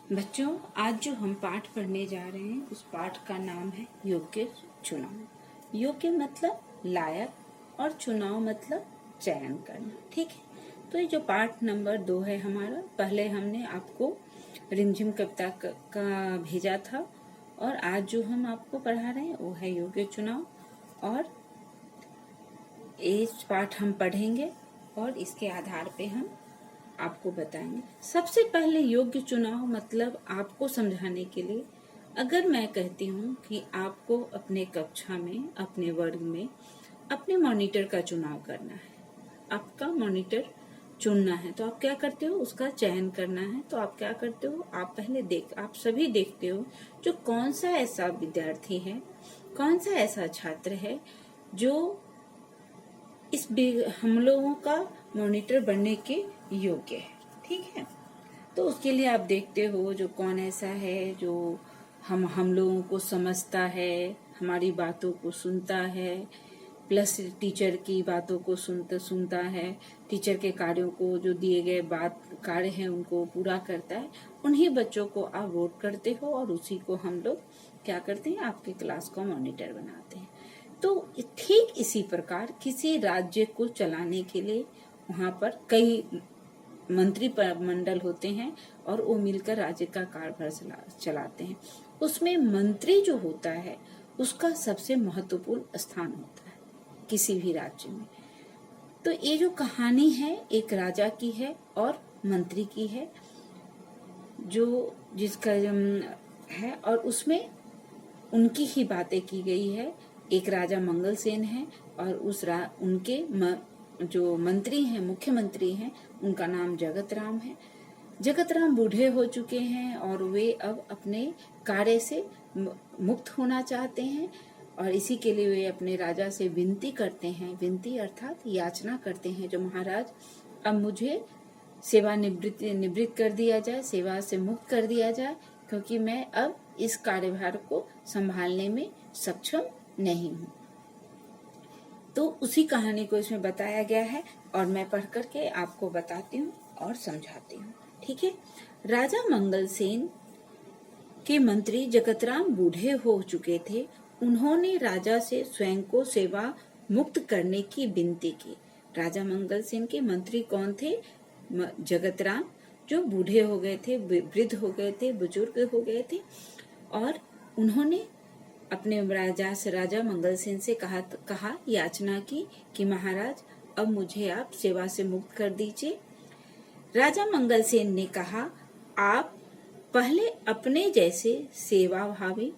बच्चों, आज जो हम पाठ पढ़ने जा रहे हैं उस पाठ का नाम है योग्य चुनाव। योग्य मतलब लायक और चुनाव मतलब चयन करना। ठीक है, तो ये जो पाठ नंबर 2 है हमारा, पहले हमने आपको रिमझिम कविता का भेजा था और आज जो हम आपको पढ़ा रहे हैं वो है योग्य चुनाव। और इस पाठ हम पढ़ेंगे और इसके आधार पे हम आपको बताएंगे। सबसे पहले योग्य चुनाव मतलब आपको समझाने के लिए, अगर मैं कहती हूँ कि आपको अपने कक्षा में, अपने वर्ग में अपने मॉनिटर का चुनाव करना है, आपका मॉनिटर चुनना है, तो आप क्या करते हो? उसका चयन करना है। तो आप क्या करते हो? आप सभी देखते हो जो कौन सा ऐसा विद्यार्थी है, कौन सा ऐसा छात्र है जो इस हम लोगों का मॉनिटर बनने के योग्य है। ठीक है, तो उसके लिए आप देखते हो जो कौन ऐसा है जो हम लोगों को समझता है, हमारी बातों को सुनता है, प्लस टीचर की बातों को सुनता है, टीचर के कार्यों को, जो दिए गए कार्य हैं उनको पूरा करता है। उन्हीं बच्चों को आप वोट करते हो और उसी को हम लोग क्या करते हैं? आपके क्लास का मॉनिटर बनाते हैं। तो ठीक इसी प्रकार किसी राज्य को चलाने के लिए वहाँ पर कई मंत्री मंडल होते हैं और वो मिलकर राज्य का कारभार चलाते हैं। उसमें मंत्री जो होता है उसका सबसे महत्वपूर्ण स्थान होता है किसी भी राज्य में। तो ये जो कहानी है एक राजा की है और मंत्री की है, जो जिसका है, और उसमें उनकी ही बातें की गई है। एक राजा मंगलसेन है और उनके जो मंत्री हैं, मुख्यमंत्री हैं, उनका नाम जगत राम है। जगत राम बूढ़े हो चुके हैं और वे अब अपने कार्य से मुक्त होना चाहते हैं और इसी के लिए वे अपने राजा से विनती करते हैं। विनती अर्थात याचना करते हैं, जो महाराज अब मुझे सेवा निवृत्त कर दिया जाए, सेवा से मुक्त कर दिया जाए, क्योंकि मैं अब इस कार्यभार को संभालने में सक्षम नहीं हूँ। तो उसी कहानी को इसमें बताया गया है और मैं पढ़ करके आपको बताती हूँ और समझाती हूँ। ठीक है, राजा मंगलसेन के मंत्री जगतराम बूढ़े हो चुके थे। उन्होंने राजा से स्वयं को सेवा मुक्त करने की विनती की। राजा मंगलसेन के मंत्री कौन थे? जगतराम, जो बूढ़े हो गए थे, वृद्ध हो गए थे, बुजुर्ग हो गए थे, और उन्होंने अपने राजा मंगलसेन से कहा याचना की कि महाराज अब मुझे आप सेवा से मुक्त कर दीजिए। राजा मंगलसेन ने कहा, आप पहले अपने जैसे सेवाभावी,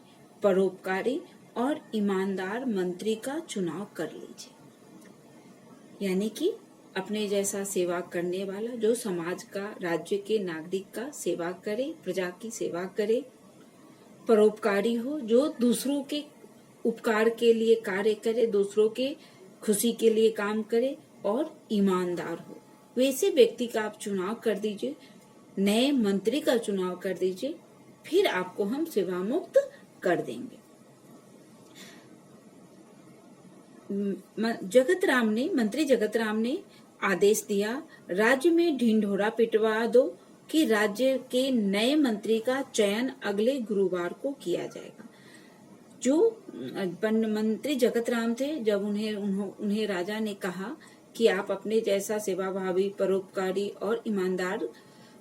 परोपकारी और ईमानदार मंत्री का चुनाव कर लीजिए। यानी कि अपने जैसा सेवा करने वाला, जो समाज का, राज्य के नागरिक का सेवा करे, प्रजा की सेवा करे, परोपकारी हो, जो दूसरों के उपकार के लिए कार्य करे, दूसरों के खुशी के लिए काम करे, और ईमानदार हो, वैसे व्यक्ति का आप चुनाव कर दीजिए, नए मंत्री का चुनाव कर दीजिए, फिर आपको हम सेवा मुक्त कर देंगे। मंत्री जगतराम ने आदेश दिया, राज्य में ढिंढोरा पिटवा दो कि राज्य के नए मंत्री का चयन अगले गुरुवार को किया जाएगा। जो मंत्री जगतराम थे, जब उन्हें राजा ने कहा कि आप अपने जैसा सेवाभावी, परोपकारी और ईमानदार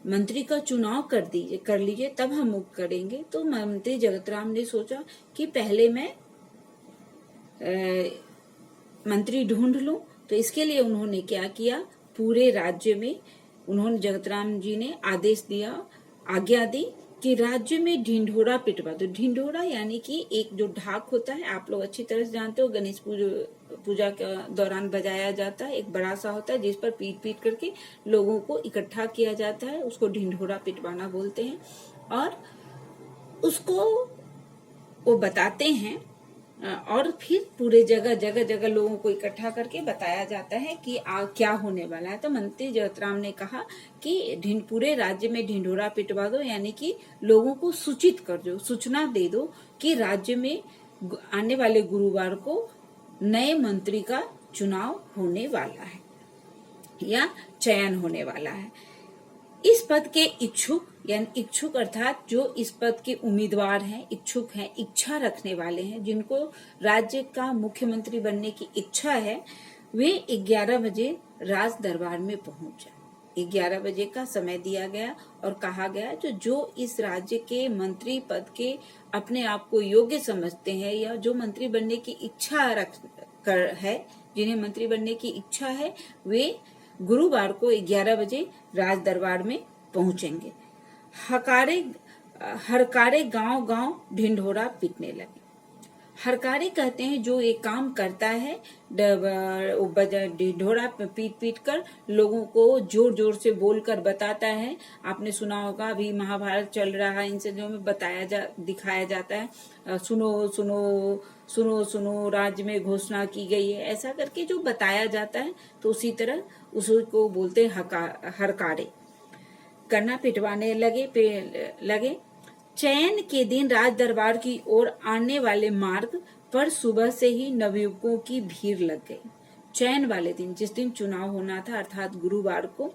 मंत्री का चुनाव कर लीजिए, तब हम मुक्त करेंगे। तो मंत्री जगतराम ने सोचा कि पहले मैं मंत्री ढूंढ लूं। तो इसके लिए उन्होंने क्या किया, पूरे राज्य में उन्होंने, जगतराम जी ने आदेश दिया, आज्ञा दी कि राज्य में ढिंढोरा पिटवा दो। ढिंढोरा यानी कि एक जो ढाक होता है, आप लोग अच्छी तरह से जानते हो, गणेश पूजा के दौरान बजाया जाता है, एक बड़ा सा होता है जिस पर पीट पीट करके लोगों को इकट्ठा किया जाता है, उसको ढिंढोरा पिटवाना बोलते हैं। और उसको वो बताते हैं और फिर पूरे जगह लोगों को इकट्ठा करके बताया जाता है कि क्या होने वाला है। तो मंत्री जगतराम ने कहा कि पूरे राज्य में ढिंढोरा पिटवा दो, यानी कि लोगों को सूचित कर दो, सूचना दे दो कि राज्य में आने वाले गुरुवार को नए मंत्री का चुनाव होने वाला है या चयन होने वाला है। इस पद के इच्छुक यानी इच्छुक अर्थात जो इस पद के उम्मीदवार हैं, इच्छुक हैं, इच्छा रखने वाले हैं, जिनको राज्य का मुख्यमंत्री बनने की इच्छा है, वे 11 बजे राज दरबार में पहुंच जाए। 11 बजे का समय दिया गया और कहा गया जो इस राज्य के मंत्री पद के अपने आप को योग्य समझते हैं या जो मंत्री बनने की इच्छा है, जिन्हें मंत्री बनने की इच्छा है, वे गुरुवार को 11 बजे राज दरबार में पहुंचेंगे। हरकारे गांव गांव ढिंढोरा पीटने लगे। हरकारे कहते हैं जो ये काम करता है, ढिंढोरा पीट पीट कर लोगों को जोर जोर से बोलकर बताता है। आपने सुना होगा, अभी महाभारत चल रहा है, इन चीजों में दिखाया जाता है, सुनो सुनो सुनो सुनो, राज्य में घोषणा की गई है, ऐसा करके जो बताया जाता है, तो उसी तरह उसको बोलते हैं हरकारे। करना पिटवाने लगे। चयन के दिन राज दरबार की ओर आने वाले मार्ग पर सुबह से ही नवयुवकों की भीड़ लग गई। चयन वाले दिन, जिस दिन चुनाव होना था, अर्थात गुरुवार को,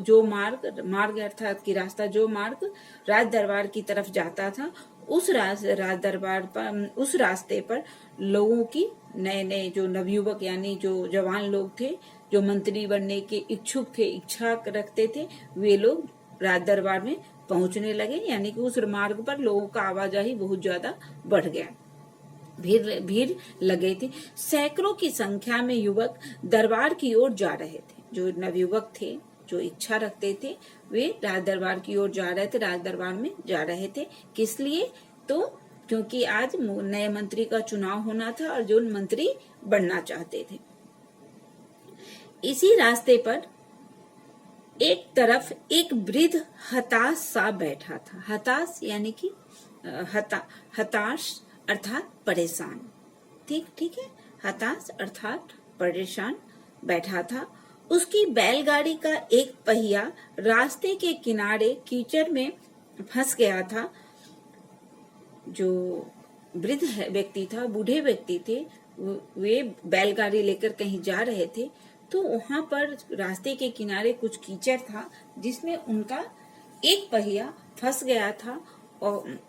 जो मार्ग अर्थात की रास्ता, जो मार्ग राज दरबार की तरफ जाता था, उस रास्ते पर लोगों की, नए जो नवयुवक यानी जो जवान लोग थे, जो मंत्री बनने के इच्छुक थे, इच्छा रखते थे, वे लोग राज दरबार में पहुंचने लगे। यानी कि उस मार्ग पर लोगों का आवाजाही बहुत ज्यादा बढ़ गया, भीड़ लग गई थी। सैकड़ों की संख्या में युवक दरबार की ओर जा रहे थे। जो नवयुवक थे, जो इच्छा रखते थे, वे राज दरबार की ओर जा रहे थे, राज दरबार में जा रहे थे। किस लिए? तो क्योंकि आज नए मंत्री का चुनाव होना था और जो मंत्री बनना चाहते थे। इसी रास्ते पर एक तरफ एक वृद्ध हताश सा बैठा था। हताश यानी कि हताश अर्थात परेशान। ठीक है, हताश अर्थात परेशान बैठा था। उसकी बैलगाड़ी का एक पहिया रास्ते के किनारे कीचड़ में फंस गया था। जो वृद्ध व्यक्ति था, बूढ़े व्यक्ति थे, वे बैलगाड़ी लेकर कहीं जा रहे थे, तो वहां पर रास्ते के किनारे कुछ कीचड़ था जिसमें उनका एक पहिया फंस गया था और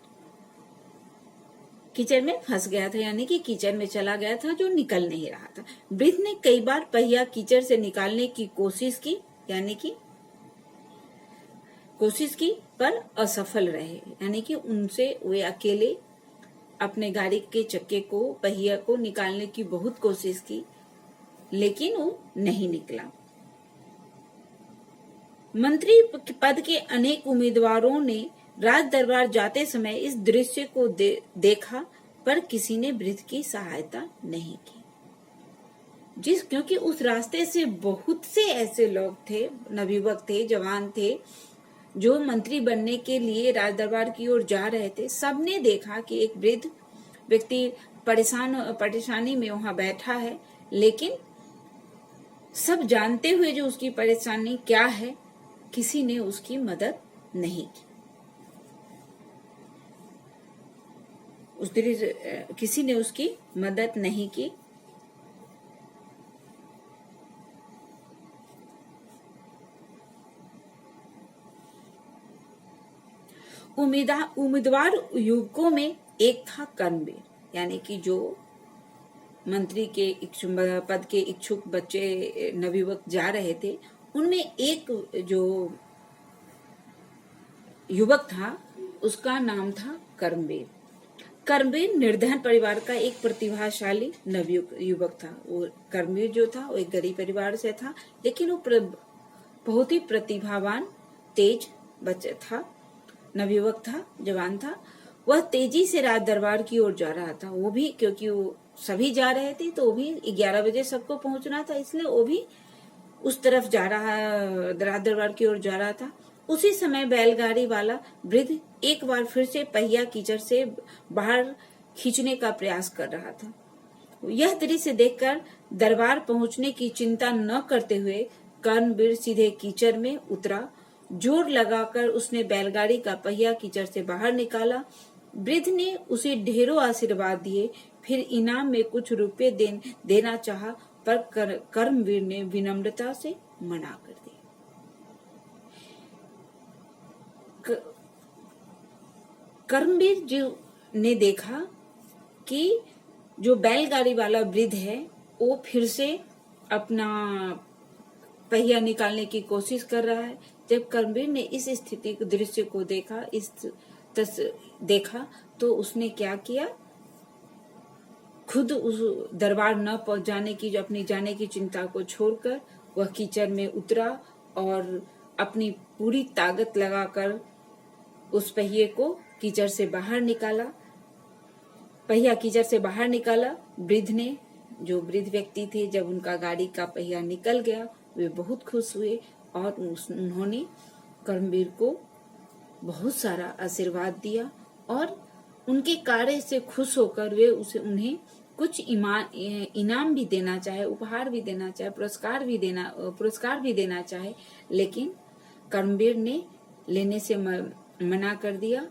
कीचड़ में फंस गया था, यानी कि कीचड़ में चला गया था, जो निकल नहीं रहा था। वृद्ध ने कई बार पहिया कीचड़ से निकालने की कोशिश की, यानी कि पर असफल रहे। यानी कि उनसे वे अकेले अपने गाड़ी के चक्के को, पहिया को निकालने की बहुत कोशिश की, लेकिन वो नहीं निकला। मंत्री पद के अनेक उम्मीदवारों ने राज दरबार जाते समय इस दृश्य को देखा, पर किसी ने वृद्ध की सहायता नहीं की। क्योंकि उस रास्ते से बहुत से ऐसे लोग थे, नवयुवक थे, जवान थे, जो मंत्री बनने के लिए राज दरबार की ओर जा रहे थे। सबने देखा कि एक वृद्ध व्यक्ति परेशानी में वहां बैठा है, लेकिन सब जानते हुए जो उसकी परेशानी क्या है, किसी ने उसकी मदद नहीं की। किसी ने उसकी मदद नहीं की। उम्मीदवार युवकों में एक था कर्मवीर, यानी कि जो मंत्री के पद के इच्छुक बच्चे नवयुवक जा रहे थे, उनमें एक जो युवक था उसका नाम था कर्मवीर। कर्मवीर निर्धन परिवार का एक प्रतिभाशाली युवक था। वो कर्मवीर जो था वो एक गरीब परिवार से था, लेकिन वो बहुत ही प्रतिभावान, तेज बच्चा था, नवयुवक था, जवान था। वह तेजी से राज दरबार की ओर जा रहा था। वो भी क्योंकि वो सभी जा रहे थे, तो वो भी 11 बजे सबको पहुंचना था, इसलिए वो भी उस तरफ राज दरबार की ओर जा रहा था। उसी समय बैलगाड़ी वाला वृद्ध एक बार फिर से पहिया कीचड़ से बाहर खींचने का प्रयास कर रहा था। यह दृश्य देखकर दरबार पहुंचने की चिंता न करते हुए कर्मवीर सीधे कीचड़ में उतरा। जोर लगाकर उसने बैलगाड़ी का पहिया कीचड़ से बाहर निकाला। वृद्ध ने उसे ढेरों आशीर्वाद दिए, फिर इनाम में कुछ रुपए देना चाहा, पर कर्मवीर ने विनम्रता से मना कर दिया। कर्मवीर जो ने देखा कि जो बैलगाड़ी वाला वृद्ध है वो फिर से अपना पहिया निकालने की कोशिश कर रहा है। जब कर्मवीर ने इस स्थिति दृश्य को देखा तो उसने क्या किया, खुद उस दरबार न पहुंच जाने की, जो अपनी जाने की चिंता को छोड़कर वह कीचड़ में उतरा और अपनी पूरी ताकत लगाकर उस पहिए को कीचड़ से बाहर निकाला। पहिया कीचड़ से बाहर निकाला। वृद्ध ने, जो वृद्ध व्यक्ति थे, जब उनका गाड़ी का पहिया निकल गया वे बहुत खुश हुए और उन्होंने कर्मवीर को बहुत सारा आशीर्वाद दिया और उनके कार्य से खुश होकर वे उन्हें कुछ इनाम भी देना चाहे, उपहार भी देना चाहे, पुरस्कार भी देना चाहे, लेकिन कर्मवीर ने लेने से मना कर दिया।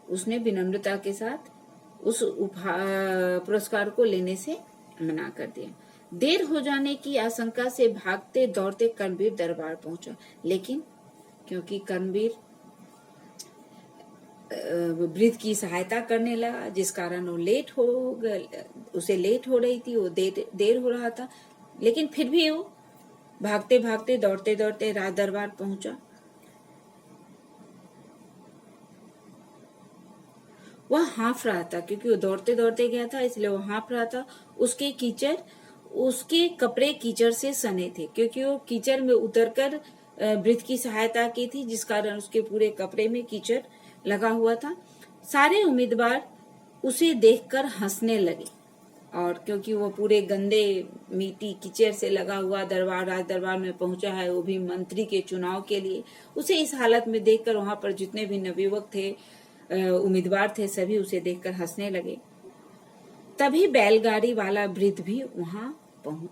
उसने विनम्रता के साथ उस पुरस्कार को लेने से मना कर दिया। देर हो जाने की आशंका से भागते दौड़ते कर्मवीर दरबार पहुंचा, लेकिन क्योंकि कर्मवीर वृद्ध की सहायता करने लगा, जिस कारण वो उसे लेट हो रही थी, वो देर हो रहा था, लेकिन फिर भी वो भागते भागते दौड़ते दौड़ते राज दरबार पहुंचा। वह हाँफ रहा था, क्योंकि वो दौड़ते दौड़ते गया था इसलिए वो हाँफ रहा था। उसके कपड़े कीचड़ से सने थे, क्योंकि वो कीचड़ में उतरकर वृद्ध की सहायता की थी, जिस कारण उसके पूरे कपड़े में कीचड़ लगा हुआ था। सारे उम्मीदवार उसे देखकर हंसने लगे और क्योंकि वो पूरे गंदे मिट्टी कीचड़ से लगा हुआ राज दरबार में पहुंचा है, वो भी मंत्री के चुनाव के लिए, उसे इस हालत में देखकर वहां पर जितने भी नवयुवक थे, उम्मीदवार थे, सभी उसे देखकर हंसने लगे। तभी बैलगाड़ी वाला वृद्ध भी वहां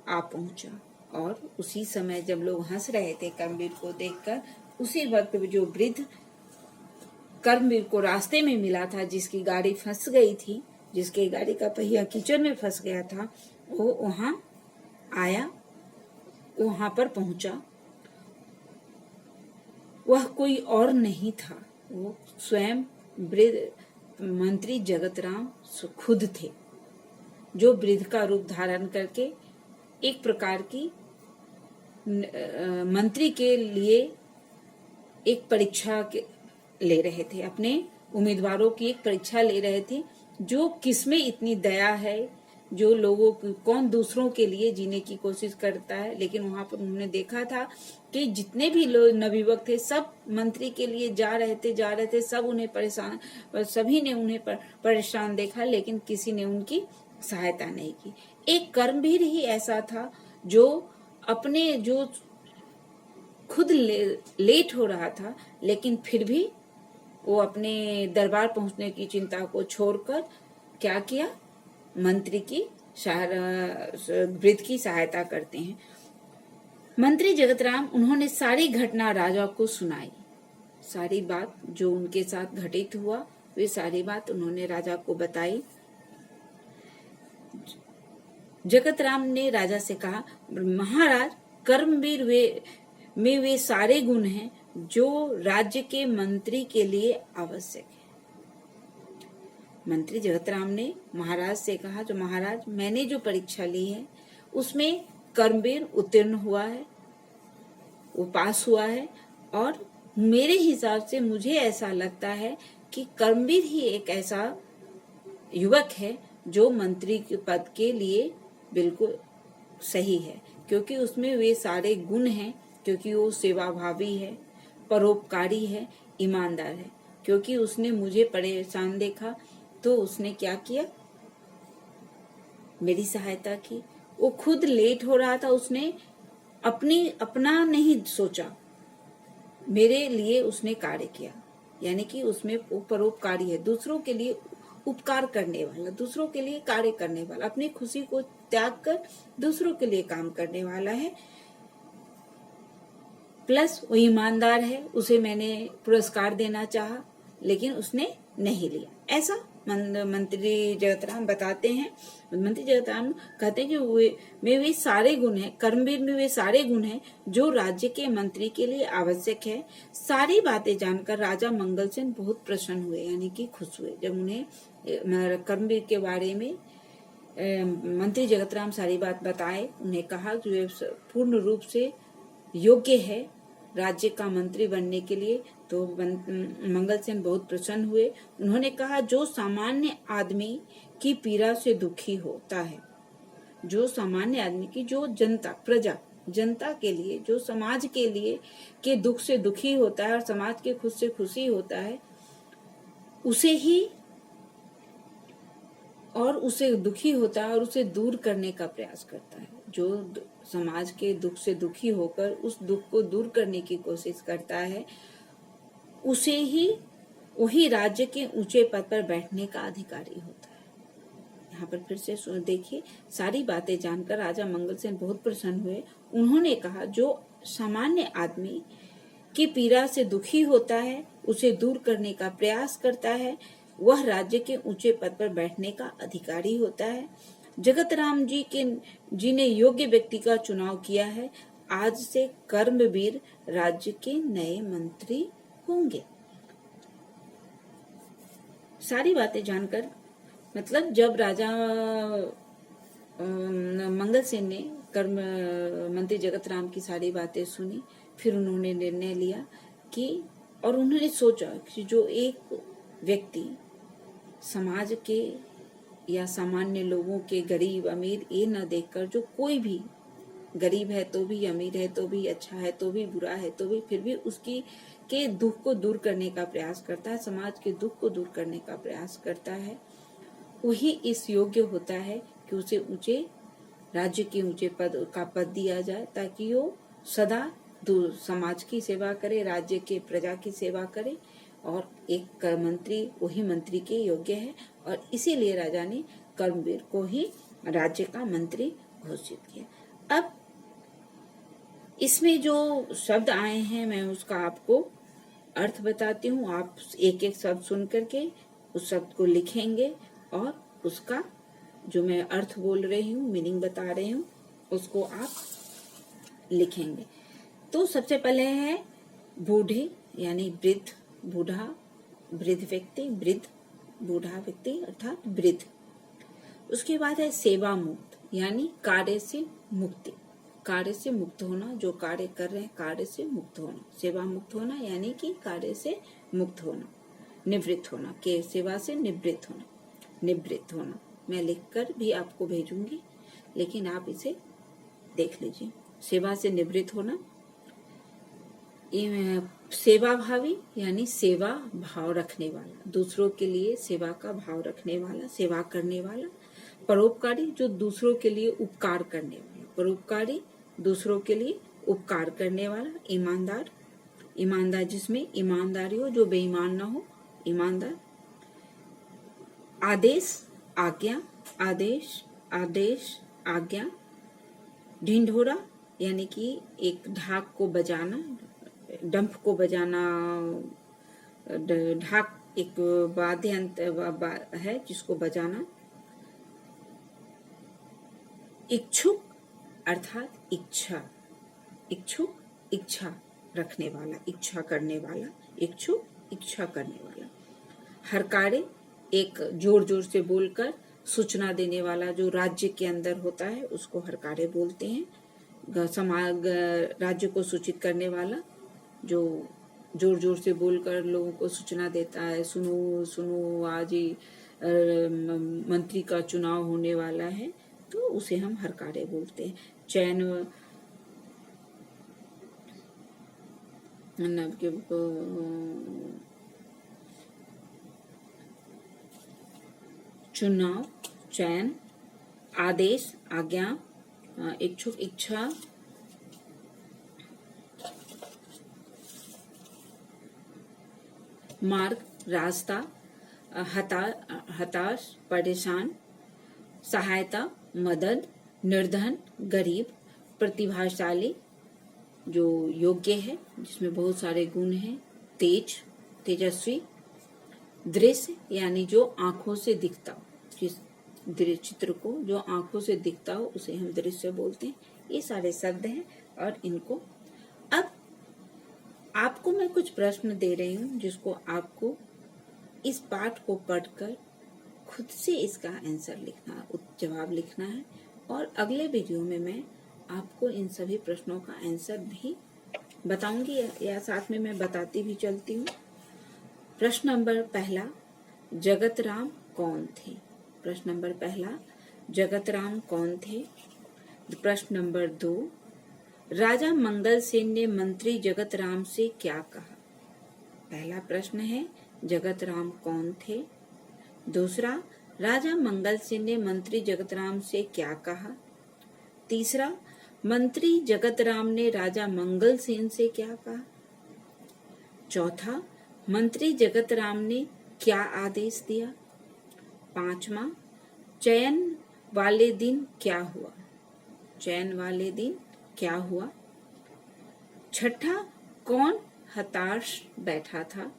आ पहुंचा और उसी समय जब लोग हंस रहे थे कर्मवीर को देखकर, उसी वक्त जो वृद्ध कर्मवीर को रास्ते में मिला था, जिसकी गाड़ी फंस गई थी, जिसके गाड़ी का पहिया कीचड़ में फंस गया था, वो वहां आया, वहां पर पहुंचा। वह कोई और नहीं था, वो स्वयं वृद्ध मंत्री जगतराम खुद थे, जो वृद्ध का रूप धारण करके एक प्रकार की मंत्री के लिए एक परीक्षा ले रहे थे, अपने उम्मीदवारों की एक परीक्षा ले रहे थे, जो किसमें इतनी दया है, जो लोगों की, कौन दूसरों के लिए जीने की कोशिश करता है। लेकिन वहां पर उन्होंने देखा था कि जितने भी लोग नवयुवक थे सब मंत्री के लिए जा रहे थे, सब उन्हें परेशान, सभी ने उन्हें परेशान देखा, लेकिन किसी ने उनकी सहायता नहीं की। एक कर्मवीर ही ऐसा था जो खुद लेट हो रहा था, लेकिन फिर भी वो अपने दरबार पहुंचने की चिंता को छोड़कर क्या किया, मंत्री की वृद्ध की सहायता करते हैं। मंत्री जगतराम, उन्होंने सारी घटना राजा को सुनाई, सारी बात जो उनके साथ घटित हुआ, वे सारी बात उन्होंने राजा को बताई। जगतराम ने राजा से कहा, महाराज, कर्मवीर में वे सारे गुण हैं जो राज्य के मंत्री के लिए आवश्यक है। मंत्री जगतराम ने महाराज से कहा, जो महाराज, मैंने जो परीक्षा ली है उसमें कर्मवीर उत्तीर्ण हुआ है, वो पास हुआ है, और मेरे हिसाब से मुझे ऐसा लगता है कि कर्मवीर ही एक ऐसा युवक है जो मंत्री के पद के लिए बिल्कुल सही है, क्योंकि उसमें वे सारे गुण हैं, क्योंकि वो सेवाभावी है, परोपकारी है, ईमानदार है। क्योंकि उसने मुझे परेशान देखा तो उसने क्या किया, मेरी सहायता की। वो खुद लेट हो रहा था, उसने अपना नहीं सोचा, मेरे लिए उसने कार्य किया, यानी कि उसमें परोपकारी है, दूसरों के लिए उपकार करने वाला, दूसरों के लिए कार्य करने वाला, अपनी खुशी को त्याग कर दूसरों के लिए काम करने वाला है। प्लस वो ईमानदार है, उसे मैंने पुरस्कार देना चाहा लेकिन उसने नहीं लिया। ऐसा मंत्री जगतराम बताते हैं। मंत्री जगतराम कहते हैं कि वे सारे गुण हैं, कर्मवीर में वे सारे गुण हैं जो राज्य के मंत्री के लिए आवश्यक है। सारी बातें जानकर राजा मंगलसेन बहुत प्रसन्न हुए, यानी कि खुश हुए। जब उन्हें कर्मवीर के बारे में मंत्री जगतराम सारी बात बताए, उन्हें कहा कि वे पूर्ण रूप से योग्य है राज्य का मंत्री बनने के लिए, तो मंगलसेन बहुत प्रसन्न हुए। उन्होंने कहा, जो सामान्य आदमी की पीड़ा से दुखी होता है, जो सामान्य आदमी की, जो जनता, प्रजा, जनता के लिए, जो समाज के लिए के दुख से दुखी होता है और समाज के खुश से खुशी होता है, उसे दुखी होता है और उसे दूर करने का प्रयास करता है। जो समाज के दुख से दुखी होकर उस दुख को दूर करने की कोशिश करता है, उसे ही वही राज्य के ऊंचे पद पर बैठने का अधिकारी होता है। यहाँ पर फिर से देखिए, सारी बातें जानकर राजा मंगलसेन बहुत प्रसन्न हुए। उन्होंने कहा, जो सामान्य आदमी की पीड़ा से दुखी होता है, उसे दूर करने का प्रयास करता है, वह राज्य के ऊंचे पद पर बैठने का अधिकारी होता है। जगतराम जी ने योग्य व्यक्ति का चुनाव किया है। आज से कर्मवीर राज्य के नए मंत्री होंगे। सारी बातें जानकर, मतलब जब राजा मंगलसेन ने मंत्री जगतराम की सारी बातें सुनी, फिर उन्होंने निर्णय लिया कि, और उन्होंने सोचा कि जो एक व्यक्ति समाज के या सामान्य लोगों के, गरीब अमीर ये न देखकर, जो कोई भी गरीब है तो भी, अमीर है तो भी, अच्छा है तो भी, बुरा है तो भी, फिर भी उसकी के दुख को दूर करने का प्रयास करता है, समाज के दुख को दूर करने का प्रयास करता है, वही इस योग्य होता है कि उसे ऊंचे राज्य के ऊंचे पद दिया जाए, ताकि वो सदा समाज की सेवा करे, राज्य के प्रजा की सेवा करे, और एक मंत्री वही मंत्री के योग्य है। और इसीलिए राजा ने कर्मवीर को ही राज्य का मंत्री घोषित किया। अब इसमें जो शब्द आए हैं, मैं उसका आपको अर्थ बताती हूँ। आप एक एक शब्द सुन करके उस शब्द को लिखेंगे और उसका जो मैं अर्थ बोल रही हूँ, मीनिंग बता रही हूँ, उसको आप लिखेंगे। तो सबसे पहले है बूढ़े, यानी वृद्ध, बूढ़ा, वृद्ध व्यक्ति, वृद्ध, बूढ़ा व्यक्ति अर्थात वृद्ध। उसके बाद है सेवा मुक्त, यानी कार्य से मुक्ति, कार्य से मुक्त होना, जो कार्य कर रहे हैं कार्य से मुक्त होना, सेवा मुक्त होना, यानी कि कार्य से मुक्त होना, निवृत्त होना, के सेवा से निवृत्त होना, निवृत्त होना। मैं लिखकर भी आपको भेजूंगी, लेकिन आप इसे देख लीजिए। सेवा से निवृत्त होना, सेवा भावी, यानी सेवा भाव रखने वाला, दूसरों के लिए सेवा का भाव रखने वाला, सेवा करने वाला। परोपकारी, जो दूसरों के लिए उपकार करने वाला, परोपकारी, दूसरों के लिए उपकार करने वाला। ईमानदार, ईमानदार जिसमें ईमानदारी हो, जो बेईमान ना हो, ईमानदार। आदेश, आज्ञा, आदेश, आदेश, आज्ञा। ढिंढोरा, यानी कि एक ढाक को बजाना, डंफ को बजाना, ढाक एक वाद्य यंत्र है जिसको बजाना। इच्छुक अर्थात इच्छा, इच्छुक, इच्छा रखने वाला, इच्छा करने वाला, इच्छुक, इच्छा करने वाला। हरकारे, एक जोर जोर से बोलकर सूचना देने वाला, जो राज्य के अंदर होता है उसको हरकारे बोलते हैं। समाज, राज्य को सूचित करने वाला, जो जोर जोर से बोलकर लोगों को सूचना देता है, सुनो सुनो आज ही मंत्री का चुनाव होने वाला है, तो उसे हम हरकारे बोलते हैं। चयन, चुनाव, चयन, आदेश, आज्ञा, इच्छुक, इच्छा। मार्ग, रास्ता, हताश, परेशान। सहायता, मदद। निर्धन, गरीब। प्रतिभाशाली, जो योग्य है, जिसमें बहुत सारे गुण हैं। तेज, तेजस्वी। दृश्य यानी जो आंखों से दिखता हो, जिस चित्र को जो आंखों से दिखता हो उसे हम दृश्य बोलते हैं। ये सारे शब्द हैं और इनको अब आपको मैं कुछ प्रश्न दे रही हूँ जिसको आपको इस पाठ को पढ़कर खुद से इसका आंसर लिखना, जवाब लिखना है। और अगले वीडियो में मैं आपको इन सभी प्रश्नों का आंसर भी बताऊंगी या साथ में मैं बताती भी चलती हूँ। प्रश्न नंबर पहला, जगत राम कौन थे? प्रश्न नंबर पहला, जगत राम कौन थे? प्रश्न नंबर 2, राजा मंगल सेन ने मंत्री जगत राम से क्या कहा? पहला प्रश्न है जगत राम कौन थे। दूसरा, राजा मंगल सेन ने मंत्री जगत राम से क्या कहा? तीसरा, मंत्री जगत राम ने राजा मंगल सेन से क्या कहा? चौथा, मंत्री जगत राम ने क्या आदेश दिया? पांचवा, चयन वाले दिन क्या हुआ? चयन वाले दिन क्या हुआ? छठा, कौन हताश बैठा था?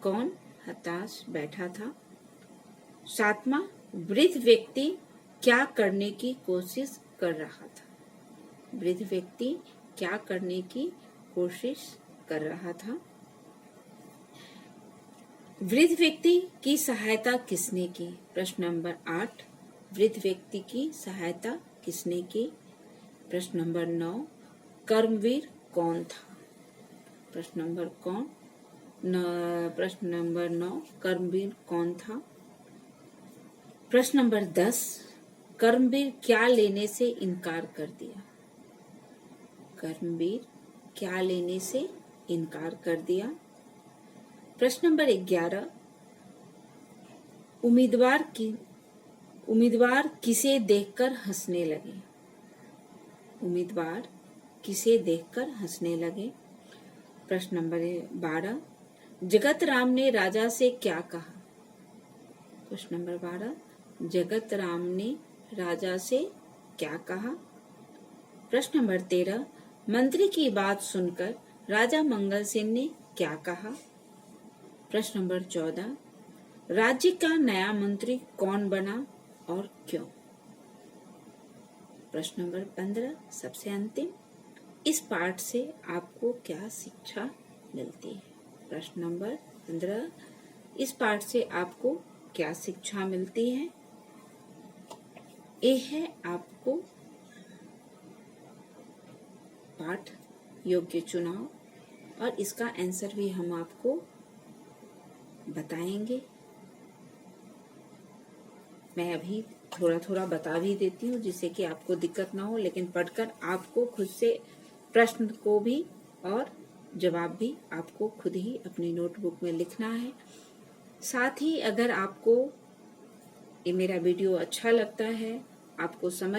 कौन हताश बैठा था? सातवां, वृद्ध व्यक्ति क्या करने की कोशिश कर रहा था? वृद्ध व्यक्ति क्या करने की कोशिश कर रहा था? वृद्ध व्यक्ति की सहायता किसने की? प्रश्न नंबर 8, वृद्ध व्यक्ति की सहायता किसने की? प्रश्न नंबर 9, कर्मवीर कौन था? प्रश्न नंबर 9, कर्मवीर कौन था? प्रश्न नंबर 10, कर्मवीर क्या लेने से इनकार कर दिया? कर्मवीर क्या लेने से इनकार कर दिया? प्रश्न नंबर 11, उम्मीदवार किसे देखकर हंसने लगे? उम्मीदवार किसे देखकर हंसने लगे? प्रश्न नंबर 12, जगत राम ने राजा से क्या कहा? प्रश्न नंबर 12, जगत राम ने राजा से क्या कहा? प्रश्न नंबर 13, मंत्री की बात सुनकर राजा मंगल सेन ने क्या कहा? प्रश्न नंबर 14, राज्य का नया मंत्री कौन बना और क्यों? प्रश्न नंबर 15, सबसे अंतिम, इस पाठ से आपको क्या शिक्षा मिलती है? प्रश्न नंबर 15, इस पाठ से आपको क्या शिक्षा मिलती है? ये है आपको पाठ योग्य चुनाव और इसका आंसर भी हम आपको बताएंगे। मैं अभी थोड़ा थोड़ा बता भी देती हूँ जिससे कि आपको दिक्कत ना हो, लेकिन पढ़कर आपको खुद से प्रश्न को भी और जवाब भी आपको खुद ही अपनी नोटबुक में लिखना है। साथ ही अगर आपको ये मेरा वीडियो अच्छा लगता है, आपको समझ